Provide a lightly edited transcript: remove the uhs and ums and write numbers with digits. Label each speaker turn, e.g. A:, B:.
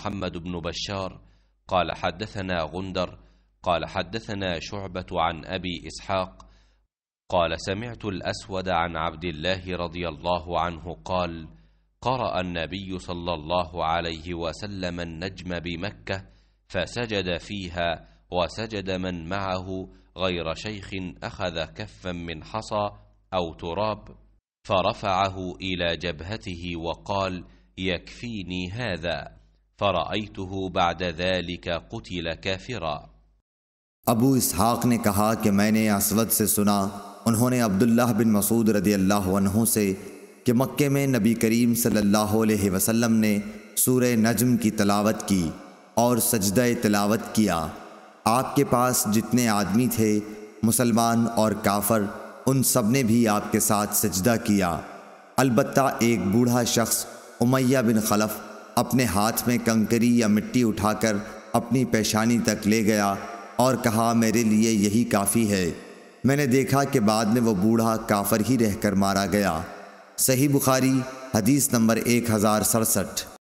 A: محمد بن بشار قال حدثنا غندر قال حدثنا شعبة عن أبي إسحاق قال سمعت الأسود عن عبد الله رضي الله عنه قال قرأ النبي صلى الله عليه وسلم النجم بمكة فسجد فيها وسجد من معه غير شيخ أخذ كفا من حصى أو تراب فرفعه إلى جبهته وقال يكفيني هذا، فرأيته بعد ذلك قتل كافرا۔
B: अबू इसहाक ने कहा कि मैंने असवद से सुना, उन्होंने अब्दुल्लाह बिन मसूद रदी अल्लाह अन्हु से कि मक्के में नबी करीम सल्लल्लाहु अलैहि वसल्लम ने सूरह नज्म की तिलावत की और सजदा तिलावत किया। आपके पास जितने आदमी थे मुसलमान और काफ़र, उन सब ने भी आपके साथ सजदा किया। अलबत्ता एक बूढ़ा शख्स उमैया बिन खलफ अपने हाथ में कंकरी या मिट्टी उठाकर अपनी पेशानी तक ले गया और कहा मेरे लिए यही काफ़ी है। मैंने देखा कि बाद में वो बूढ़ा काफर ही रहकर मारा गया। सही बुखारी हदीस नंबर 1067।